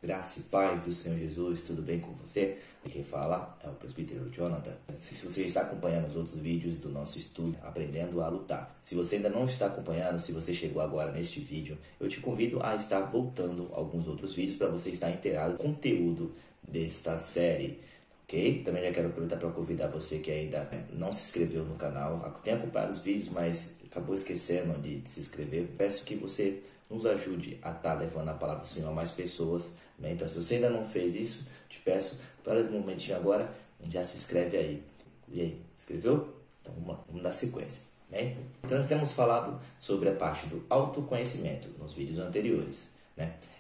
Graça e paz do Senhor Jesus, tudo bem com você? Quem fala é o presbítero Jonathan. Se você está acompanhando os outros vídeos do nosso estudo, Aprendendo a Lutar. Se você ainda não está acompanhando, se você chegou agora neste vídeo, eu te convido a estar voltando alguns outros vídeos para você estar inteirado com o conteúdo desta série. Ok? Também já quero aproveitar para convidar você que ainda não se inscreveu no canal, tem acompanhado os vídeos, mas acabou esquecendo de se inscrever. Peço que você nos ajude a estar levando a palavra do Senhor a mais pessoas. Então, se você ainda não fez isso, te peço, para um momentinho agora, já se inscreve aí. E aí, escreveu? Então, vamos dar sequência. Bem? Então, nós temos falado sobre a parte do autoconhecimento nos vídeos anteriores.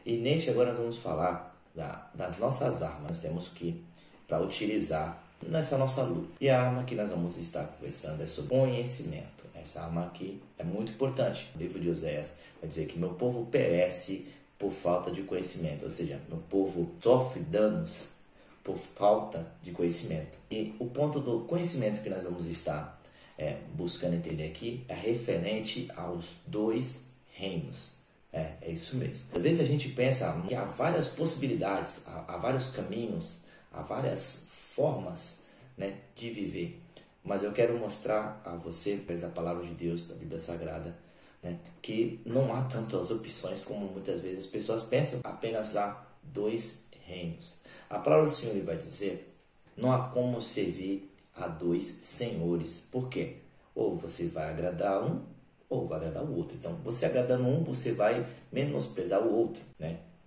E neste agora nós vamos falar das nossas armas. Nós temos que, para utilizar nessa nossa luta. E a arma que nós vamos estar conversando é sobre conhecimento. Essa arma aqui é muito importante. O livro de Oséias vai dizer que meu povo perece por falta de conhecimento, ou seja, meu povo sofre danos por falta de conhecimento. E o ponto do conhecimento que nós vamos estar buscando entender aqui é referente aos dois reinos. É isso mesmo. Às vezes a gente pensa que há várias possibilidades, há vários caminhos, há várias formas de viver. Mas eu quero mostrar a você, através da palavra de Deus, da Bíblia Sagrada, que não há tantas opções como muitas vezes as pessoas pensam. Apenas há dois reinos. A palavra do Senhor vai dizer: não há como servir a dois senhores. Por quê? Ou você vai agradar um, ou vai agradar o outro. Então, você agradando um, você vai menosprezar o outro.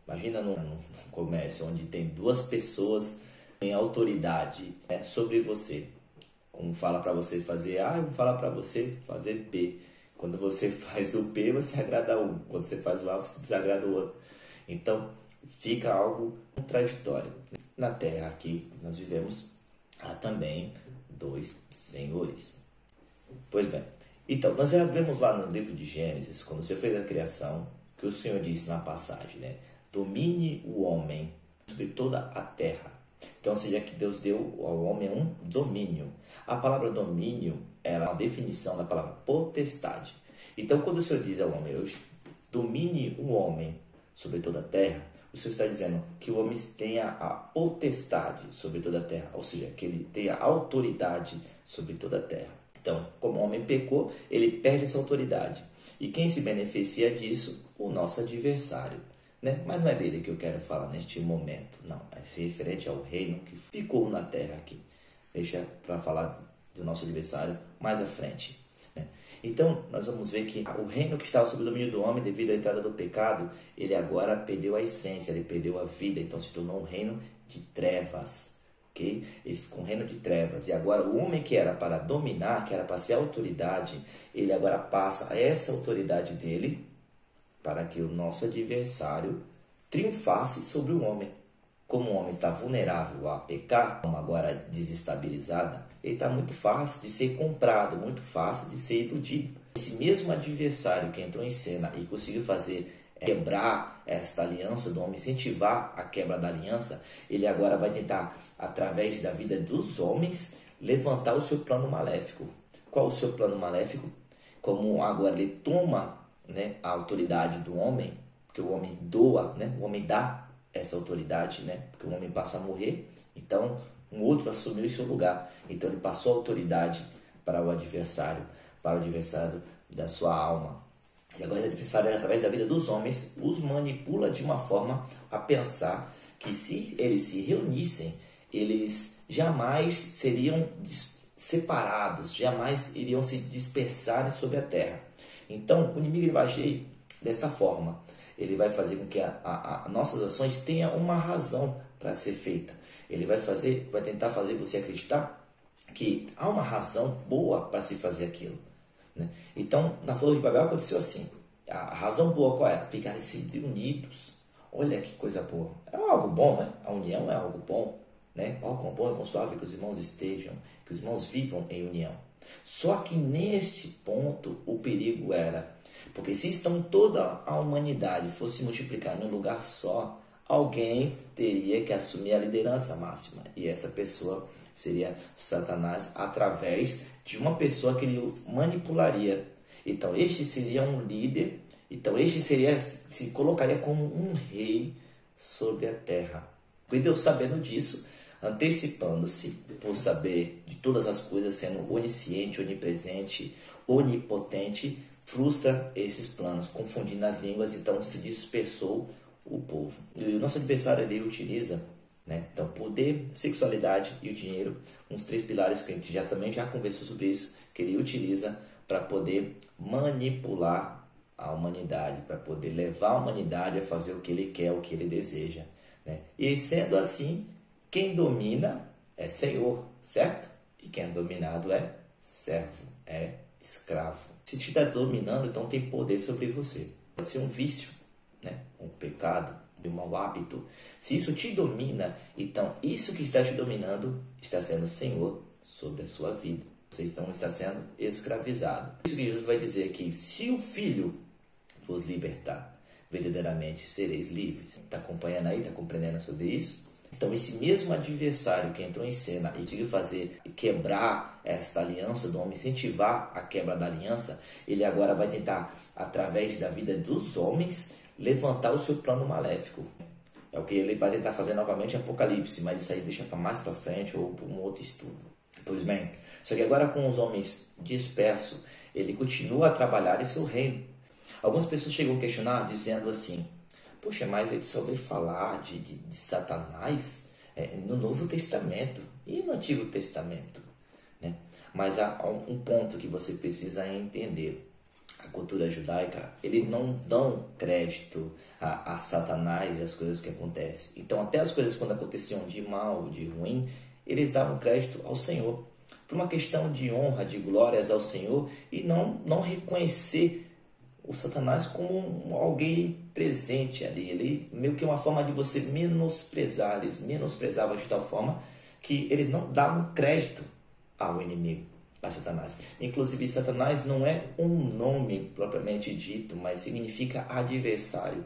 Imagina num comércio onde tem duas pessoas em autoridade sobre você. Um fala para você fazer A, um fala para você fazer B. Quando você faz o B, você agrada um. Quando você faz o A, você desagrada o outro. Então, fica algo contraditório. Na terra aqui, nós vivemos, há também dois senhores. Pois bem, então, nós já vemos lá no livro de Gênesis, quando você fez a criação, que o Senhor disse na passagem, domine o homem sobre toda a terra. Então, ou seja, que Deus deu ao homem um domínio. A palavra domínio é uma definição da palavra potestade. Então, quando o Senhor diz ao homem, domine o homem sobre toda a terra, o Senhor está dizendo que o homem tenha a potestade sobre toda a terra, ou seja, que ele tenha autoridade sobre toda a terra. Então, como o homem pecou, ele perde essa autoridade. E quem se beneficia disso? O nosso adversário. Mas não é dele que eu quero falar neste momento, não. É referente ao reino que ficou na terra aqui. Deixa para falar do nosso adversário mais à frente. Então, nós vamos ver que o reino que estava sob o domínio do homem, devido à entrada do pecado, ele agora perdeu a essência, ele perdeu a vida. Então, se tornou um reino de trevas. Okay? Ele ficou um reino de trevas. E agora, o homem que era para dominar, que era para ser autoridade, ele agora passa essa autoridade dele para que o nosso adversário triunfasse sobre o homem. Como o homem está vulnerável a pecar, como agora desestabilizada, ele está muito fácil de ser comprado, muito fácil de ser iludido. Esse mesmo adversário que entrou em cena e conseguiu quebrar esta aliança do homem, incentivar a quebra da aliança, ele agora vai tentar, através da vida dos homens, levantar o seu plano maléfico. Qual o seu plano maléfico? Como agora ele toma a autoridade do homem, porque o homem doa, o homem dá essa autoridade, porque o homem passa a morrer, então um outro assumiu o seu lugar. Então ele passou a autoridade para o adversário da sua alma. E agora o adversário, através da vida dos homens, os manipula de uma forma a pensar que se eles se reunissem, eles jamais seriam separados, jamais iriam se dispersarem sobre a terra. Então o inimigo vai agir desta forma. Ele vai fazer com que as nossas ações tenham uma razão para ser feita. Ele vai tentar fazer você acreditar que há uma razão boa para se fazer aquilo. Então, na Flor de Babel aconteceu assim. A razão boa qual era? Ficarem sempre unidos. Olha que coisa boa. É algo bom, A união é algo bom. Ó, quão bom e quão suave que os irmãos estejam, que os irmãos vivam em união. Só que neste ponto o perigo era, porque se então toda a humanidade fosse multiplicar num lugar só, alguém teria que assumir a liderança máxima. E essa pessoa seria Satanás, através de uma pessoa que ele manipularia. Então este seria um líder, então este se colocaria como um rei sobre a terra. E Deus, sabendo disso, antecipando-se por saber de todas as coisas, sendo onisciente, onipresente, onipotente, frustra esses planos, confundindo as línguas, então se dispersou o povo. E o nosso adversário, ele utiliza, né? Então, poder, sexualidade e o dinheiro, uns 3 pilares que a gente também já conversou sobre isso, que ele utiliza para poder manipular a humanidade, para poder levar a humanidade a fazer o que ele quer, o que ele deseja, né? E sendo assim, quem domina é Senhor, certo? E quem é dominado é servo, é escravo. Se te está dominando, então tem poder sobre você. Pode ser um vício, né? Um pecado, um mau hábito. Se isso te domina, então isso que está te dominando está sendo Senhor sobre a sua vida. Você então está sendo escravizado. Isso que Jesus vai dizer que se o Filho vos libertar, verdadeiramente sereis livres. Está acompanhando aí? Está compreendendo sobre isso? Então esse mesmo adversário que entrou em cena e conseguiu fazer quebrar esta aliança do homem, incentivar a quebra da aliança, ele agora vai tentar, através da vida dos homens, levantar o seu plano maléfico. É o que ele vai tentar fazer novamente em Apocalipse, mas isso aí deixa para mais para frente ou para um outro estudo. Pois bem, só que agora com os homens dispersos, ele continua a trabalhar em seu reino. Algumas pessoas chegam a questionar dizendo assim: poxa, mas ele só ouviu falar de Satanás no Novo Testamento e no Antigo Testamento, né? Mas há um ponto que você precisa entender. A cultura judaica, eles não dão crédito a Satanás e as coisas que acontecem. Então, até as coisas quando aconteciam de mal, de ruim, eles davam crédito ao Senhor. Por uma questão de honra, de glórias ao Senhor, e não reconhecer o Satanás como alguém presente ali. Ele meio que uma forma de você menosprezar. Eles menosprezavam de tal forma que eles não davam crédito ao inimigo, a Satanás. Inclusive, Satanás não é um nome propriamente dito, mas significa adversário,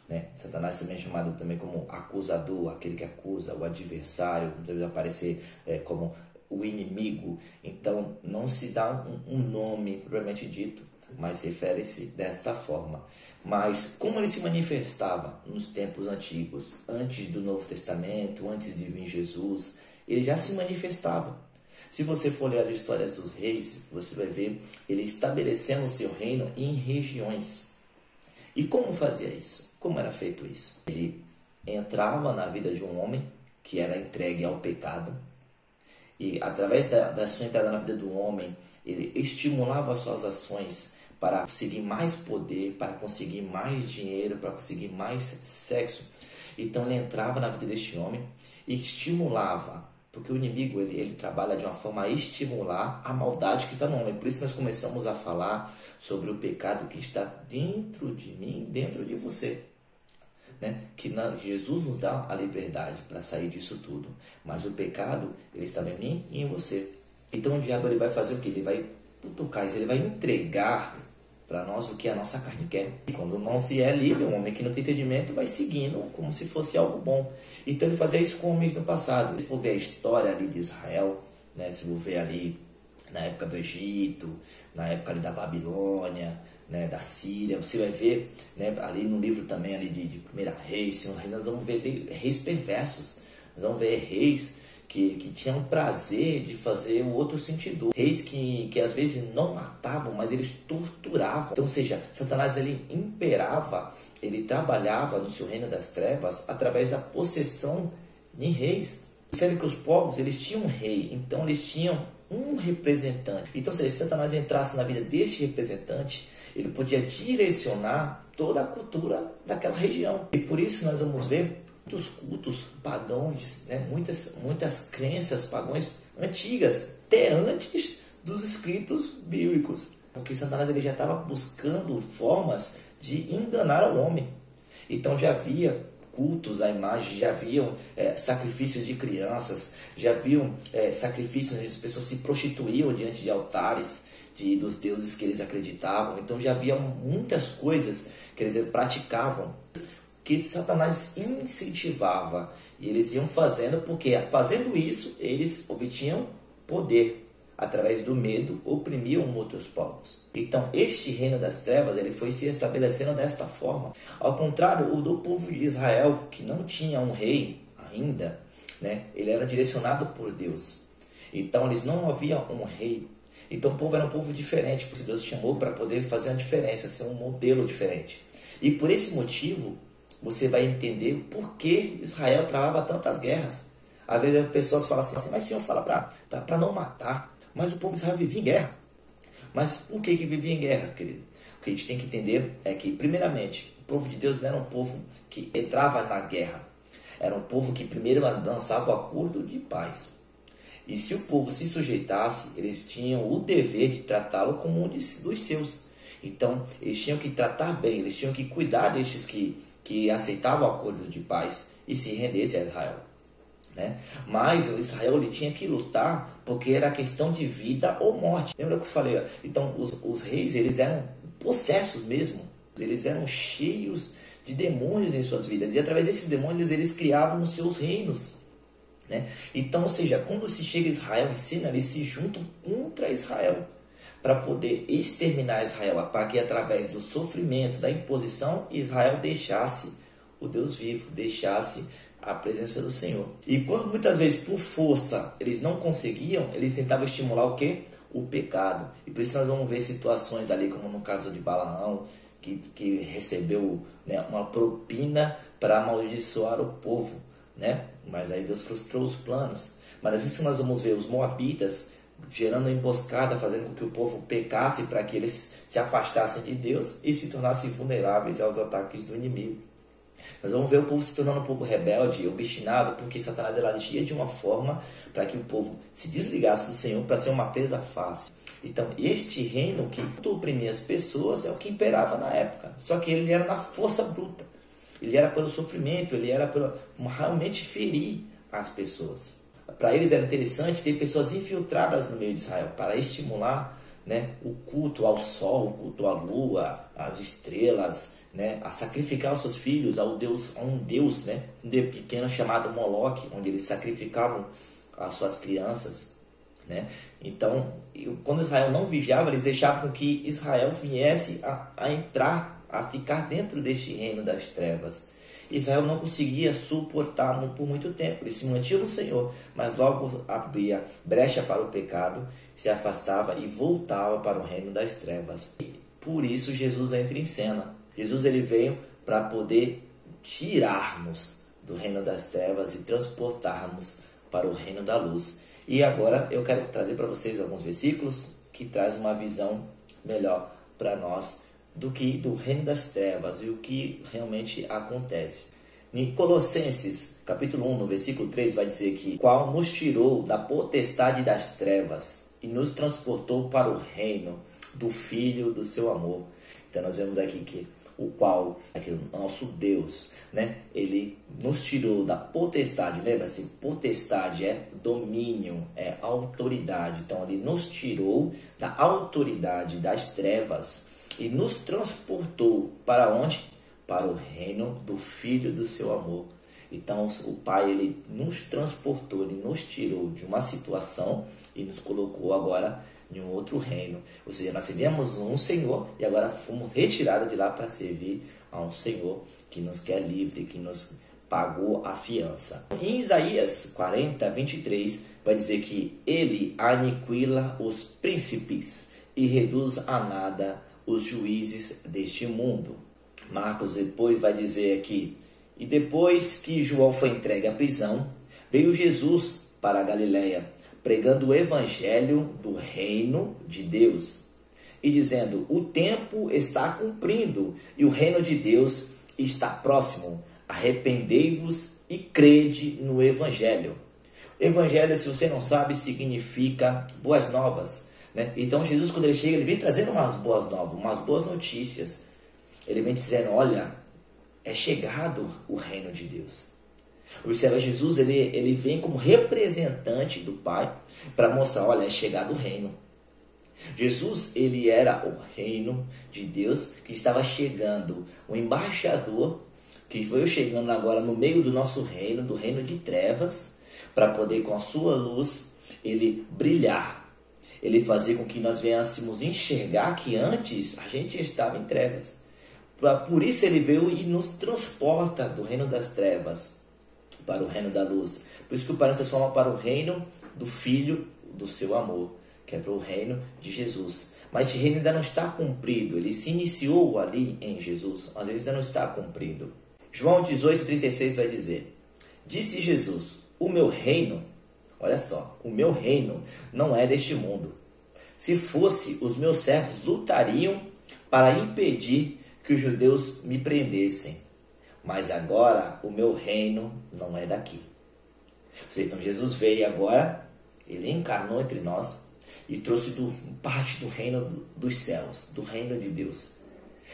né? Satanás também é chamado também como acusador, aquele que acusa, o adversário, deve aparecer como o inimigo. Então, não se dá um nome propriamente dito, mas refere-se desta forma. Mas como ele se manifestava nos tempos antigos, antes do Novo Testamento, antes de vir Jesus, ele já se manifestava. Se você for ler as histórias dos reis, você vai ver ele estabelecendo o seu reino em regiões. E como fazia isso? Como era feito isso? Ele entrava na vida de um homem que era entregue ao pecado, e através da sua entrada na vida do homem, ele estimulava as suas ações para conseguir mais poder, para conseguir mais dinheiro, para conseguir mais sexo. Então ele entrava na vida deste homem e estimulava, porque o inimigo ele trabalha de uma forma a estimular a maldade que está no homem. Por isso nós começamos a falar sobre o pecado que está dentro de mim, dentro de você, né? Que Jesus nos dá a liberdade para sair disso tudo, mas o pecado ele está em mim e em você. Então o diabo ele vai fazer o que? Ele vai cutucar, ele vai entregar para nós o que a nossa carne quer. E quando não se é livre, um homem que não tem entendimento vai seguindo como se fosse algo bom. Então ele fazia isso com homens no passado. Se for ver a história ali de Israel, né? Se for ver ali na época do Egito, na época ali da Babilônia, né? Da Síria, você vai ver, né? Ali no livro também ali de 1 Reis, nós vamos ver reis perversos. Nós vamos ver reis que tinham prazer de fazer o outro sentido. Reis que às vezes não matavam, mas eles torturavam. Então, ou seja, Satanás ele imperava, ele trabalhava no seu reino das trevas através da possessão de reis. Percebe que os povos eles tinham um rei, então eles tinham um representante. Então, se Satanás entrasse na vida deste representante, ele podia direcionar toda a cultura daquela região. E por isso nós vamos ver muitos cultos pagãos, né? muitas crenças pagãs antigas, até antes dos escritos bíblicos. Porque Satanás ele já estava buscando formas de enganar o homem. Então já havia cultos à imagem, já haviam sacrifícios de crianças, já haviam sacrifícios onde as pessoas se prostituíam diante de altares dos deuses que eles acreditavam. Então já havia muitas coisas que eles praticavam, que Satanás incentivava, e eles iam fazendo, porque fazendo isso, eles obtinham poder. através do medo, oprimiam outros povos. Então, este reino das trevas, ele foi se estabelecendo desta forma. Ao contrário, o do povo de Israel, que não tinha um rei ainda, né? Ele era direcionado por Deus. Então, eles não haviam um rei. Então, o povo era um povo diferente, porque Deus chamou para poder fazer uma diferença, ser um modelo diferente. E por esse motivo, você vai entender por que Israel travava tantas guerras. Às vezes as pessoas falam assim, mas o Senhor fala para não matar. Mas o povo de Israel vivia em guerra. Mas por que vivia em guerra, querido? O que a gente tem que entender é que, primeiramente, o povo de Deus não era um povo que entrava na guerra. Era um povo que primeiro lançava o acordo de paz. E se o povo se sujeitasse, eles tinham o dever de tratá-lo como um dos seus. Então, eles tinham que tratar bem, eles tinham que cuidar destes que aceitavam o acordo de paz e se rendessem a Israel. Né? Mas o Israel ele tinha que lutar porque era questão de vida ou morte. Lembra que eu falei? Então, os reis eles eram possessos mesmo. Eles eram cheios de demônios em suas vidas. E através desses demônios eles criavam os seus reinos. Né? Então, ou seja, quando se chega a Israel em cena, eles se juntam contra Israel para poder exterminar Israel, para que através do sofrimento, da imposição, Israel deixasse o Deus vivo, deixasse a presença do Senhor. E quando muitas vezes por força eles não conseguiam, eles tentavam estimular o quê? O pecado. E por isso nós vamos ver situações ali, como no caso de Balaão, que recebeu, né, uma propina para amaldiçoar o povo. Né? Mas aí Deus frustrou os planos. Mas isso nós vamos ver os moabitas gerando emboscada, fazendo com que o povo pecasse para que eles se afastassem de Deus e se tornassem vulneráveis aos ataques do inimigo. Nós vamos ver o povo se tornando um pouco rebelde, obstinado, porque Satanás agia de uma forma para que o povo se desligasse do Senhor para ser uma presa fácil. Então, este reino que oprimia as pessoas é o que imperava na época. Só que ele era na força bruta. Ele era pelo sofrimento, ele era por realmente ferir as pessoas. Para eles era interessante ter pessoas infiltradas no meio de Israel, para estimular, né, o culto ao sol, o culto à lua, às estrelas, né, a sacrificar os seus filhos a um Deus, né, um Deus pequeno chamado Moloque, onde eles sacrificavam as suas crianças. Né? Então, quando Israel não vigiava, eles deixavam que Israel viesse a entrar, a ficar dentro deste reino das trevas. Israel não conseguia suportar por muito tempo. Ele se mantinha no Senhor, mas logo abria brecha para o pecado, se afastava e voltava para o reino das trevas. E por isso Jesus entra em cena. Jesus ele veio para poder tirarmos do reino das trevas e transportarmos para o reino da luz. E agora eu quero trazer para vocês alguns versículos que trazem uma visão melhor para nós do reino das trevas e o que realmente acontece. Em Colossenses, capítulo 1, no versículo 3, vai dizer que qual nos tirou da potestade das trevas e nos transportou para o reino do Filho do seu amor. Então nós vemos aqui que o qual, o nosso Deus, né, ele nos tirou da potestade. Lembra-se, potestade é domínio, é autoridade. Então ele nos tirou da autoridade das trevas e nos transportou para onde? Para o reino do Filho do seu amor. Então o Pai ele nos transportou, ele nos tirou de uma situação e nos colocou agora em um outro reino. Ou seja, nós servíamos um Senhor e agora fomos retirados de lá para servir a um Senhor que nos quer livre, que nos pagou a fiança. Em Isaías 40, 23, vai dizer que ele aniquila os príncipes e reduz a nada os juízes deste mundo. Marcos depois vai dizer aqui: e depois que João foi entregue à prisão, veio Jesus para a Galiléia, pregando o evangelho do reino de Deus e dizendo: o tempo está cumprindo e o reino de Deus está próximo. Arrependei-vos e crede no evangelho. Evangelho, se você não sabe, significa boas novas, né? Então Jesus, quando ele chega, ele vem trazendo umas boas novas, umas boas notícias. Ele vem dizendo: olha, é chegado o reino de Deus. Observa, Jesus ele vem como representante do Pai para mostrar: olha, é chegado o reino. Jesus ele era o reino de Deus que estava chegando, o embaixador que foi chegando agora no meio do nosso reino, do reino de trevas, para poder com a sua luz ele brilhar. Ele fazia com que nós viéssemos enxergar que antes a gente estava em trevas. Por isso ele veio e nos transporta do reino das trevas para o reino da luz. Por isso que o Pai nos transforma para o reino do Filho do seu amor, que é para o reino de Jesus. Mas esse reino ainda não está cumprido. Ele se iniciou ali em Jesus, mas ele ainda não está cumprido. João 18:36 vai dizer: disse Jesus, o meu reino, olha só, o meu reino não é deste mundo. Se fosse, os meus servos lutariam para impedir que os judeus me prendessem. Mas agora o meu reino não é daqui. Então Jesus veio agora, ele encarnou entre nós e trouxe parte do reino dos céus, do reino de Deus.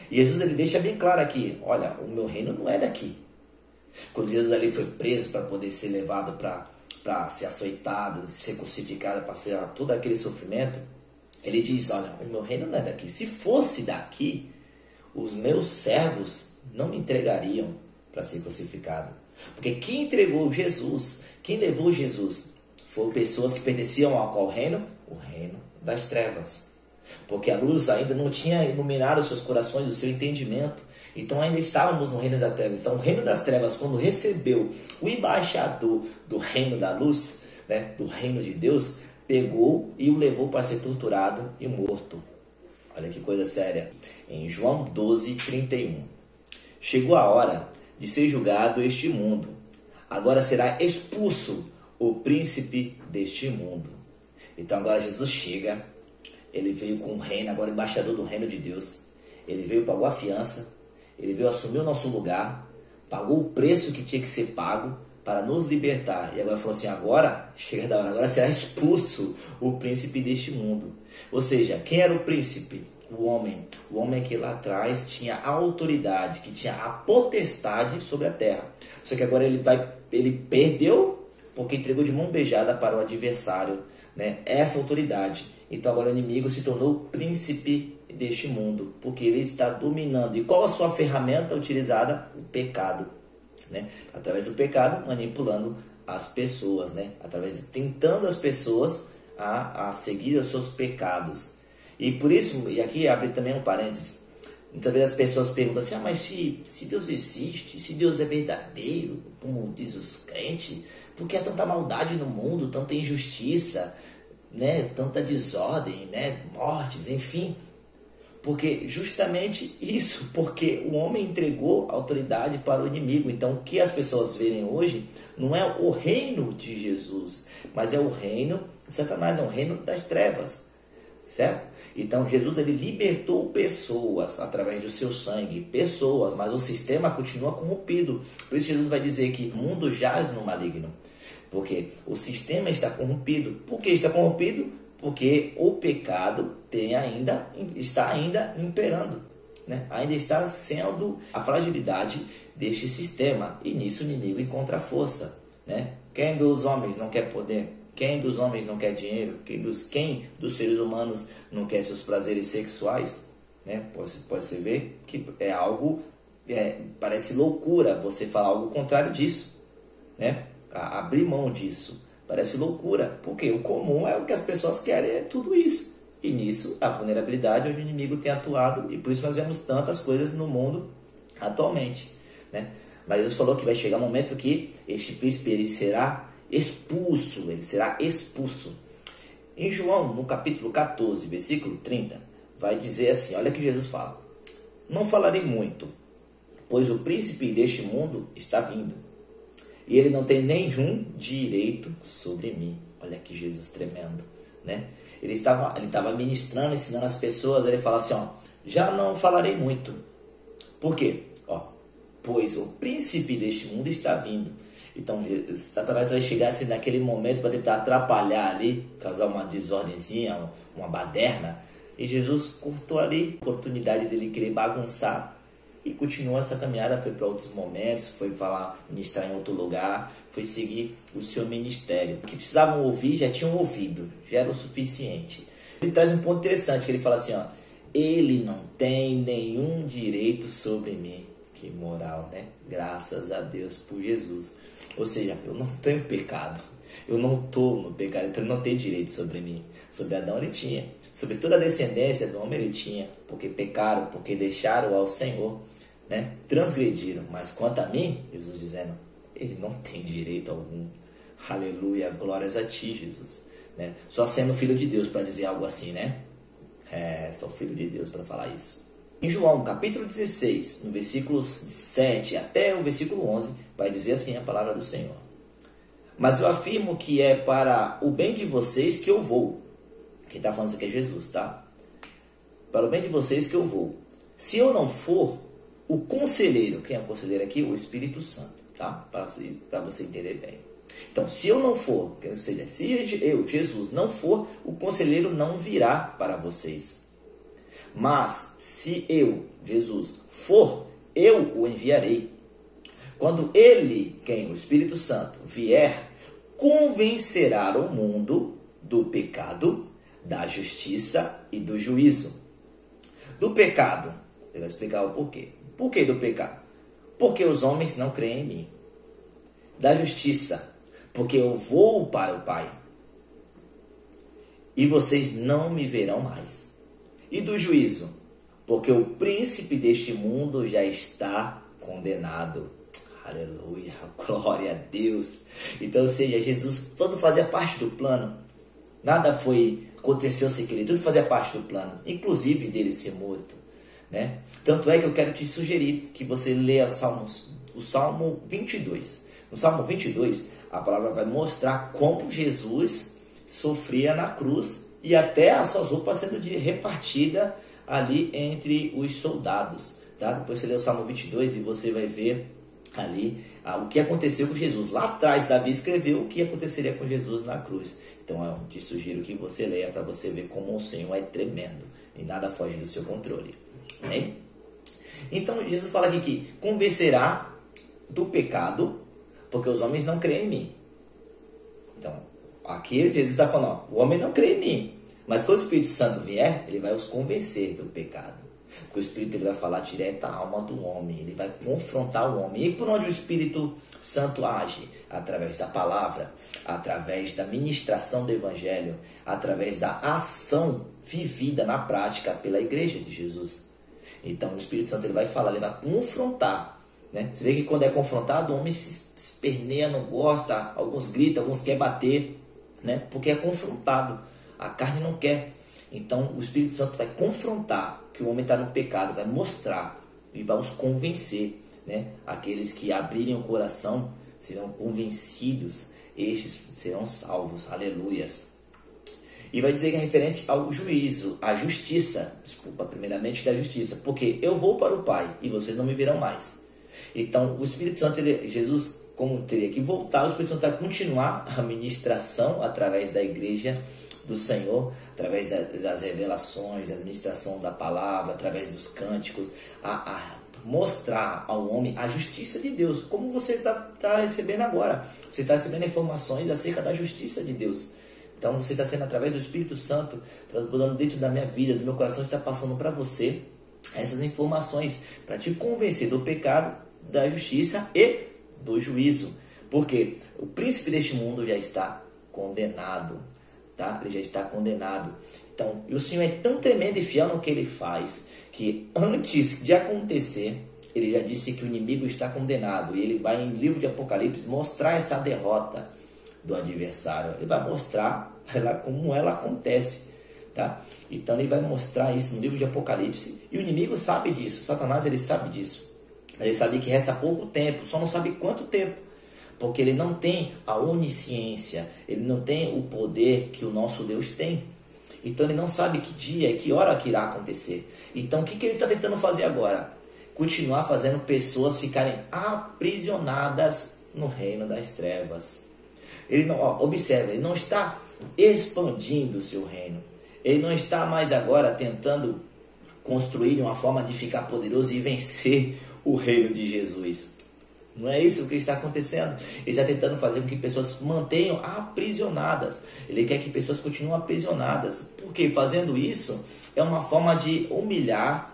E Jesus ele deixa bem claro aqui, olha, o meu reino não é daqui. Quando Jesus ali foi preso para poder ser levado para ser açoitado, ser crucificado, passar todo aquele sofrimento, ele diz, olha, o meu reino não é daqui. Se fosse daqui, os meus servos não me entregariam para ser crucificado. Porque quem entregou Jesus, quem levou Jesus, foram pessoas que pertenciam ao qual reino? O reino das trevas. Porque a luz ainda não tinha iluminado os seus corações, o seu entendimento. Então ainda estávamos no reino das trevas. Então o reino das trevas, quando recebeu o embaixador do reino da luz, né, do reino de Deus, pegou e o levou para ser torturado e morto. Olha que coisa séria. Em João 12:31. Chegou a hora de ser julgado este mundo. Agora será expulso o príncipe deste mundo. Então agora Jesus chega. Ele veio com o reino, agora embaixador do reino de Deus. Ele veio, pagou a fiança. Ele veio assumir o nosso lugar. Pagou o preço que tinha que ser pago para nos libertar. E agora falou assim, agora chega da hora. Agora será expulso o príncipe deste mundo. Ou seja, quem era o príncipe? O homem que lá atrás tinha a autoridade, que tinha a potestade sobre a terra. Só que agora ele perdeu porque entregou de mão beijada para o adversário, né, essa autoridade. Então agora o inimigo se tornou o príncipe deste mundo, porque ele está dominando. E qual a sua ferramenta utilizada? O pecado, né? Através do pecado, manipulando as pessoas, né? Através de tentando as pessoas a seguir os seus pecados. E por isso, e aqui abre também um parênteses, muitas vezes as pessoas perguntam assim, mas se Deus existe, se Deus é verdadeiro, como diz os crentes, por que há tanta maldade no mundo, tanta injustiça, né, tanta desordem, né, mortes, enfim? Porque justamente isso, porque o homem entregou a autoridade para o inimigo. Então o que as pessoas verem hoje não é o reino de Jesus, mas é o reino de Satanás, é o reino das trevas, certo? Então Jesus ele libertou pessoas através do seu sangue, pessoas, mas o sistema continua corrompido. Por isso Jesus vai dizer que o mundo jaz no maligno, porque o sistema está corrompido. Por que está corrompido? Porque o pecado está ainda imperando, né? Ainda está sendo a fragilidade deste sistema, e nisso o inimigo encontra força, né? Quem dos homens não quer poder? Quem dos homens não quer dinheiro? Quem dos seres humanos não quer seus prazeres sexuais? Né? Pode ver que é algo, parece loucura você falar algo contrário disso, né? Abrir mão disso. Parece loucura, porque o comum é o que as pessoas querem, é tudo isso. E nisso, a vulnerabilidade onde o inimigo tem atuado, e por isso nós vemos tantas coisas no mundo atualmente, né? Mas Deus falou que vai chegar um momento que este príncipe ele será expulso, Em João, no capítulo 14, versículo 30, vai dizer assim, olha que Jesus fala: não falarei muito, pois o príncipe deste mundo está vindo, e ele não tem nenhum direito sobre mim. Olha que Jesus tremendo, né? Ele estava ministrando, ensinando as pessoas, ele fala assim, já não falarei muito. Por quê? Pois o príncipe deste mundo está vindo. Então, Satanás vai chegar assim naquele momento para tentar atrapalhar ali, causar uma desordenzinha, uma baderna. E Jesus cortou ali a oportunidade dele querer bagunçar e continuou essa caminhada, foi para outros momentos, foi ministrar em outro lugar, foi seguir o seu ministério. O que precisavam ouvir, já tinham ouvido, já era o suficiente. Ele traz um ponto interessante, que ele fala assim, ele não tem nenhum direito sobre mim. Que moral, né? Graças a Deus por Jesus. Ou seja, eu não tenho pecado. Eu não estou no pecado, então ele não tem direito sobre mim. Sobre Adão ele tinha. Sobre toda a descendência do homem ele tinha. Porque pecaram, porque deixaram ao Senhor, né? Transgrediram. Mas quanto a mim, Jesus dizendo, ele não tem direito algum. Aleluia, glórias a ti, Jesus. Né? Só sendo filho de Deus para dizer algo assim, né? Só filho de Deus para falar isso. Em João, capítulo 16, no versículo 7 até o versículo 11, vai dizer assim a palavra do Senhor. Mas eu afirmo que é para o bem de vocês que eu vou. Quem está falando isso aqui é Jesus, tá? Para o bem de vocês que eu vou. Se eu não for, o conselheiro, quem é o conselheiro aqui? O Espírito Santo, tá? Para você entender bem. Então, se eu não for, ou seja, se eu, Jesus, não for, o conselheiro não virá para vocês. Mas, se eu, Jesus, for, eu o enviarei. Quando ele, quem? O Espírito Santo, vier, convencerá o mundo do pecado, da justiça e do juízo. Do pecado, ele vai explicar o porquê. Por que do pecado? Porque os homens não creem em mim. Da justiça, porque eu vou para o Pai e vocês não me verão mais. E do juízo, porque o príncipe deste mundo já está condenado. Aleluia, glória a Deus. Então, ou seja, Jesus, todo fazia parte do plano. Nada aconteceu sem querer, tudo fazia parte do plano, inclusive dele ser morto, né? Tanto é que eu quero te sugerir que você leia o Salmo 22. No Salmo 22, a palavra vai mostrar como Jesus sofria na cruz e até as suas roupas sendo repartida ali entre os soldados, tá? Depois você lê o Salmo 22 e você vai ver ali o que aconteceu com Jesus. Lá atrás, Davi escreveu o que aconteceria com Jesus na cruz. Então, eu te sugiro que você leia para você ver como o Senhor é tremendo e nada foge do seu controle. Amém? Então, Jesus fala aqui que convencerá do pecado, porque os homens não creem em mim. Então, aqui Jesus está falando, o homem não crê em mim. Mas quando o Espírito Santo vier, ele vai os convencer do pecado. Porque o Espírito ele vai falar direto à alma do homem. Ele vai confrontar o homem. E por onde o Espírito Santo age? Através da palavra, através da ministração do Evangelho, através da ação vivida na prática pela igreja de Jesus. Então o Espírito Santo ele vai falar, ele vai confrontar. Né? Você vê que quando é confrontado, o homem se esperneia, não gosta, alguns gritam, alguns querem bater, né? Porque é confrontado. A carne não quer. Então o Espírito Santo vai confrontar que o homem está no pecado, vai mostrar e vai os convencer, né? Aqueles que abrirem o coração serão convencidos, estes serão salvos, aleluias. E vai dizer que é referente ao juízo, à justiça, primeiramente da justiça, porque eu vou para o Pai e vocês não me verão mais. Então o Espírito Santo, Jesus, como teria que voltar, o Espírito Santo vai continuar a ministração através da igreja do Senhor, através das revelações, da administração da palavra, através dos cânticos, a mostrar ao homem a justiça de Deus, como você está recebendo agora. Você está recebendo informações acerca da justiça de Deus. Então você está sendo através do Espírito Santo, transbordando dentro da minha vida, do meu coração, está passando para você essas informações, para te convencer do pecado, da justiça e do juízo. Porque o príncipe deste mundo já está condenado. Tá? Ele já está condenado. Então, e o Senhor é tão tremendo e fiel no que ele faz, que antes de acontecer, ele já disse que o inimigo está condenado. E ele vai, em livro de Apocalipse, mostrar essa derrota do adversário. Ele vai mostrar como ela acontece. Tá? Então, ele vai mostrar isso no livro de Apocalipse. E o inimigo sabe disso. Satanás, ele sabe disso. Ele sabe que resta pouco tempo, só não sabe quanto tempo. Porque ele não tem a onisciência, ele não tem o poder que o nosso Deus tem. Então ele não sabe que dia e que hora que irá acontecer. Então o que ele está tentando fazer agora? Continuar fazendo pessoas ficarem aprisionadas no reino das trevas. Ele não, observa, ele não está expandindo o seu reino. Ele não está mais agora tentando construir uma forma de ficar poderoso e vencer o reino de Jesus. Não é isso que está acontecendo. Ele está tentando fazer com que pessoas se mantenham aprisionadas. Ele quer que pessoas continuem aprisionadas. Porque fazendo isso é uma forma de humilhar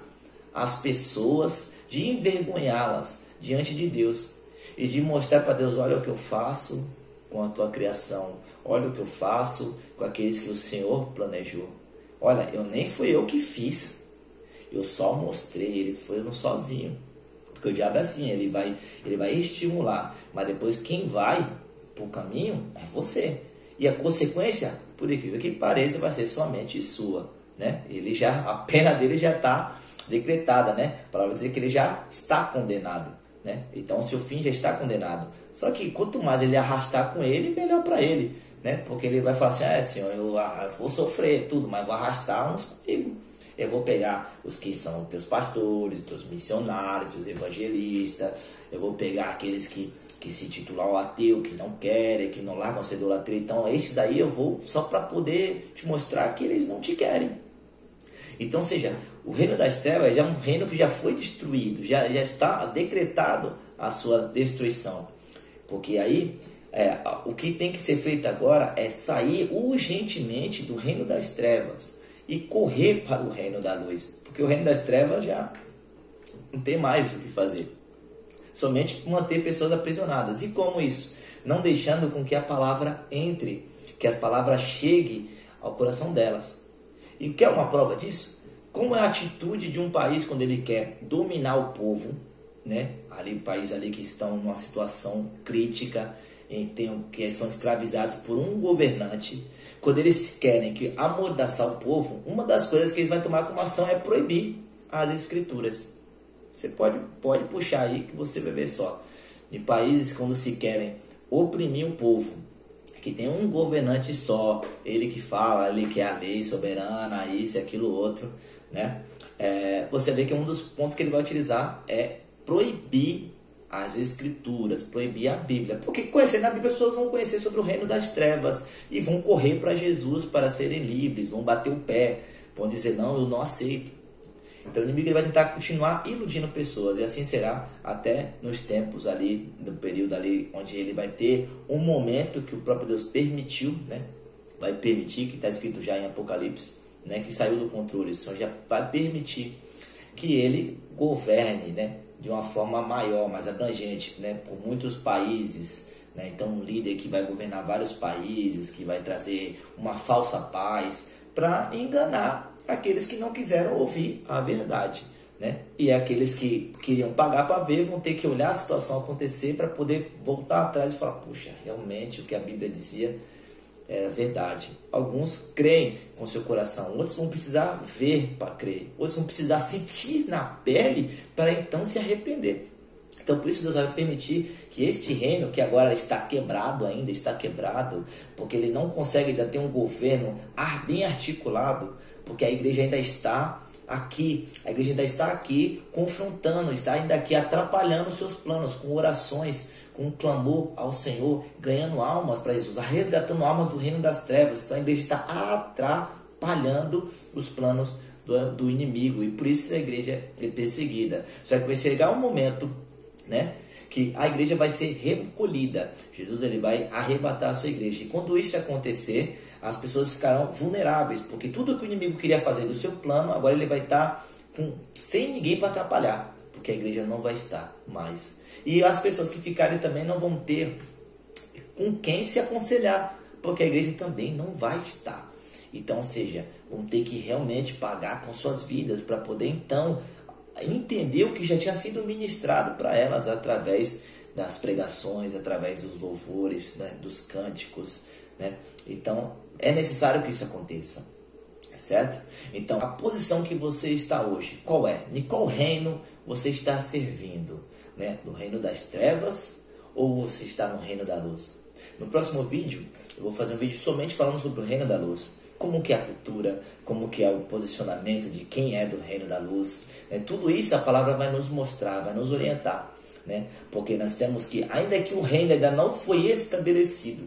as pessoas, de envergonhá-las diante de Deus. E de mostrar para Deus, olha o que eu faço, com a tua criação. Olha o que eu faço com aqueles que o Senhor planejou. Olha, nem fui eu que fiz. Eu só mostrei, eles foram sozinhos. Porque o diabo é assim, ele vai estimular. Mas depois quem vai para o caminho é você. E a consequência, por incrível que pareça, vai ser somente sua. Né? A pena dele já está decretada. Né? A palavra dizer que ele já está condenado. Né? Então o seu fim já está condenado. Só que quanto mais ele arrastar com ele, melhor para ele. Né? Porque ele vai falar assim, Senhor, eu vou sofrer tudo, mas vou arrastar uns comigo. Eu vou pegar os que são teus pastores, teus missionários, teus evangelistas. Eu vou pegar aqueles que se titulam ateu, que não querem, que não largam a idolatria. Então, esses aí eu vou só para poder te mostrar que eles não te querem. Então, seja, o reino das trevas é um reino que já foi destruído, já está decretado a sua destruição. Porque aí, o que tem que ser feito agora é sair urgentemente do reino das trevas e correr para o reino da luz. Porque o reino das trevas já não tem mais o que fazer. Somente manter pessoas aprisionadas. E como isso? Não deixando com que a palavra entre, que as palavras cheguem ao coração delas. E quer uma prova disso? Como é a atitude de um país quando ele quer dominar o povo, né? Ali, um país ali que estão numa situação crítica, que são escravizados por um governante. Quando eles querem amordaçar o povo, uma das coisas que eles vão tomar como ação é proibir as escrituras. Você pode puxar aí que você vai ver só. Em países quando se querem oprimir o povo, que tem um governante só, ele que fala, ele que é a lei soberana, isso e aquilo outro, né? Você vê que um dos pontos que ele vai utilizar é proibir as escrituras, proibir a Bíblia. Porque conhecendo a Bíblia, as pessoas vão conhecer sobre o reino das trevas e vão correr para Jesus para serem livres, vão bater o pé, vão dizer, não, eu não aceito. Então o inimigo vai tentar continuar iludindo pessoas, e assim será até nos tempos ali, no período ali, onde ele vai ter um momento que o próprio Deus permitiu, né? Vai permitir, que está escrito já em Apocalipse, né? Que saiu do controle, o Senhor já vai permitir que ele governe, né? De uma forma maior, mais abrangente, né? Por muitos países, né? Então um líder que vai governar vários países, que vai trazer uma falsa paz, para enganar aqueles que não quiseram ouvir a verdade, né? E aqueles que queriam pagar para ver vão ter que olhar a situação acontecer para poder voltar atrás e falar, puxa, realmente o que a Bíblia dizia era verdade. Alguns creem com seu coração, outros vão precisar ver para crer, outros vão precisar sentir na pele para então se arrepender. Então por isso Deus vai permitir que este reino, que agora está quebrado ainda, está quebrado, porque ele não consegue ainda ter um governo bem articulado, porque a igreja ainda está aqui, confrontando, está ainda aqui atrapalhando os seus planos, com orações, com um clamor ao Senhor, ganhando almas para Jesus, resgatando almas do reino das trevas. Então a igreja está atrapalhando os planos do inimigo, e por isso a igreja é perseguida. Só que vai chegar um momento, né, que a igreja vai ser recolhida. Jesus ele vai arrebatar a sua igreja, e quando isso acontecer, as pessoas ficarão vulneráveis, porque tudo que o inimigo queria fazer do seu plano, agora ele vai estar sem ninguém para atrapalhar, porque a igreja não vai estar mais. E as pessoas que ficarem também não vão ter com quem se aconselhar, porque a igreja também não vai estar. Então, ou seja, vão ter que realmente pagar com suas vidas para poder então entender o que já tinha sido ministrado para elas através das pregações, através dos louvores, né, dos cânticos, né? Então é necessário que isso aconteça, certo? Então a posição que você está hoje, qual é? De qual reino você está servindo, né? Do reino das trevas ou você está no reino da luz? No próximo vídeo eu vou fazer um vídeo somente falando sobre o reino da luz, como que é a cultura, como que é o posicionamento de quem é do reino da luz, né? Tudo isso a palavra vai nos mostrar, vai nos orientar, né? Porque nós temos que, ainda que o reino ainda não foi estabelecido,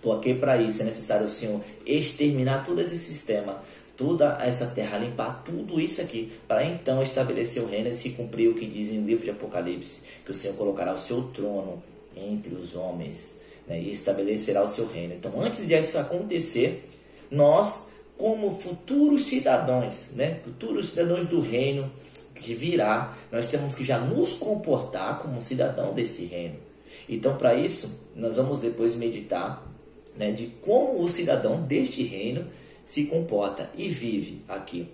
porque para isso é necessário o Senhor exterminar todo esse sistema, toda essa terra, limpar tudo isso aqui, para então estabelecer o reino e se cumprir o que diz no livro de Apocalipse, que o Senhor colocará o seu trono entre os homens, né, e estabelecerá o seu reino. Então antes disso acontecer, nós como futuros cidadãos, né, futuros cidadãos do reino que virá, nós temos que já nos comportar como cidadão desse reino. Então, para isso, nós vamos depois meditar, né, de como o cidadão deste reino se comporta e vive aqui,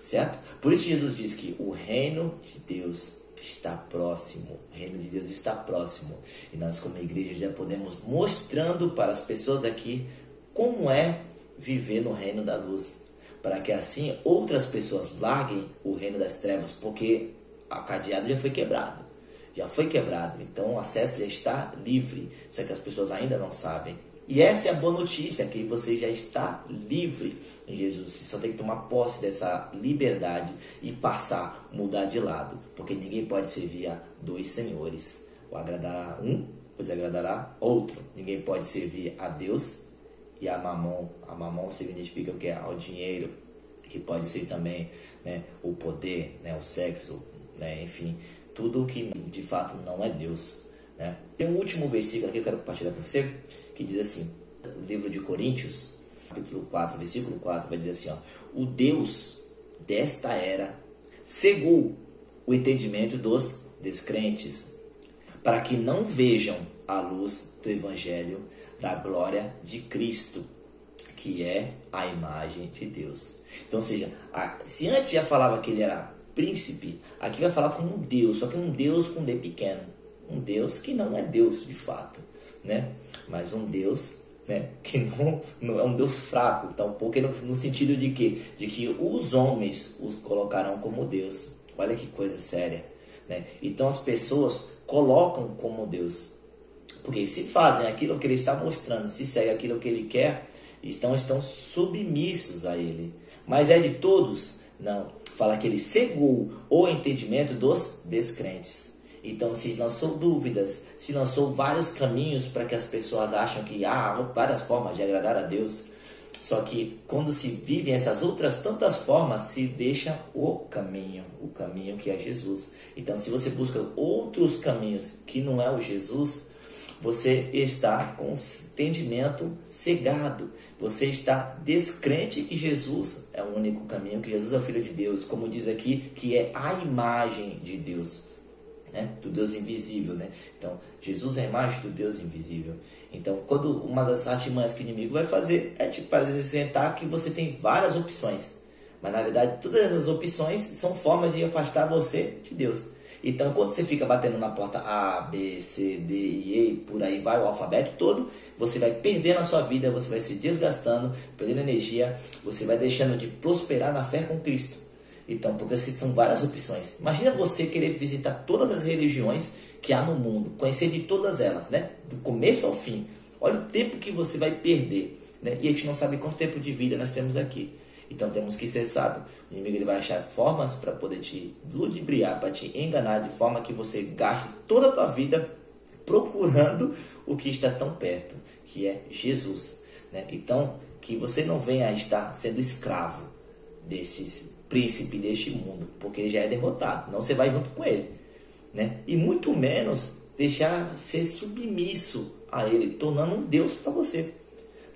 certo? Por isso Jesus diz que o reino de Deus está próximo, o reino de Deus está próximo. E nós como igreja já podemos mostrando para as pessoas aqui como é viver no reino da luz, para que assim outras pessoas larguem o reino das trevas, porque a cadeado já foi quebrado. Já foi quebrado, então o acesso já está livre, só que as pessoas ainda não sabem. E essa é a boa notícia, que você já está livre em Jesus. Você só tem que tomar posse dessa liberdade e passar, mudar de lado. Porque ninguém pode servir a dois senhores. Ou agradará um, pois agradará outro. Ninguém pode servir a Deus e a mamon. A mamon significa o que? Ao dinheiro, que pode ser também, né, o poder, né, o sexo, né, enfim, tudo que de fato não é Deus, né? Tem um último versículo aqui que eu quero compartilhar com você, que diz assim, o livro de Coríntios, capítulo 4, versículo 4, vai dizer assim, ó, o Deus desta era cegou o entendimento dos descrentes, para que não vejam a luz do evangelho da glória de Cristo, que é a imagem de Deus. Então, ou seja, se antes já falava que ele era príncipe, aqui vai falar como um Deus, só que um Deus com D pequeno, um Deus que não é Deus de fato, né? Mas um Deus, né, que não é um Deus fraco, tampouco no sentido de quê? De que os homens os colocarão como Deus. Olha que coisa séria, né? Então as pessoas colocam como Deus, porque se fazem aquilo que ele está mostrando, se seguem aquilo que ele quer, estão submissos a ele. Mas é de todos? Não. Fala que ele cegou o entendimento dos descrentes. Então, se lançou dúvidas, se lançou vários caminhos para que as pessoas acham que há várias formas de agradar a Deus. Só que quando se vivem essas outras tantas formas, se deixa o caminho que é Jesus. Então, se você busca outros caminhos que não é o Jesus, você está com o entendimento cegado. Você está descrente que Jesus é o único caminho, que Jesus é o Filho de Deus, como diz aqui, que é a imagem de Deus, né? Do Deus invisível, né? Então, Jesus é a imagem do Deus invisível. Então, quando uma das artimanhas que o inimigo vai fazer é te apresentar que você tem várias opções, mas na verdade todas essas opções são formas de afastar você de Deus. Então, quando você fica batendo na porta A, B, C, D e E, por aí vai o alfabeto todo, você vai perdendo a sua vida, você vai se desgastando, perdendo energia, você vai deixando de prosperar na fé com Cristo. Então, porque são várias opções. Imagina você querer visitar todas as religiões que há no mundo, conhecer de todas elas, né? Do começo ao fim. Olha o tempo que você vai perder, né? E a gente não sabe quanto tempo de vida nós temos aqui. Então temos que ser sábio. O inimigo ele vai achar formas para poder te ludibriar, para te enganar, de forma que você gaste toda a tua vida procurando o que está tão perto, que é Jesus, né? Então, que você não venha a estar sendo escravo desses príncipe deste mundo, porque ele já é derrotado, não você vai junto com ele, né? E muito menos deixar ser submisso a ele, tornando um Deus para você,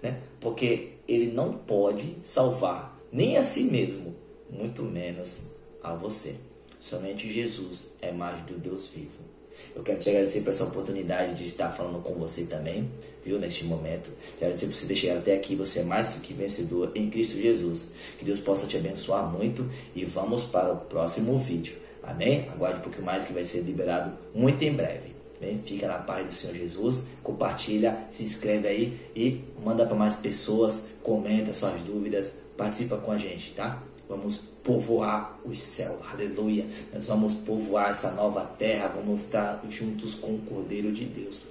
né? Porque ele não pode salvar nem a si mesmo, muito menos a você. Somente Jesus é mais do Deus vivo. Eu quero te agradecer por essa oportunidade de estar falando com você também, viu, neste momento. Quero agradecer por você ter chegado até aqui. Você é mais do que vencedor em Cristo Jesus. Que Deus possa te abençoar muito e vamos para o próximo vídeo. Amém? Aguarde um pouquinho mais que vai ser liberado muito em breve. Bem, fica na paz do Senhor Jesus, compartilha, se inscreve aí e manda para mais pessoas, comenta suas dúvidas, participa com a gente, tá? Vamos povoar os céus, aleluia. Nós vamos povoar essa nova terra, vamos estar juntos com o Cordeiro de Deus,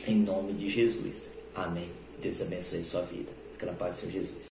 em nome de Jesus. Amém. Deus abençoe a sua vida. Fica na paz do Senhor Jesus.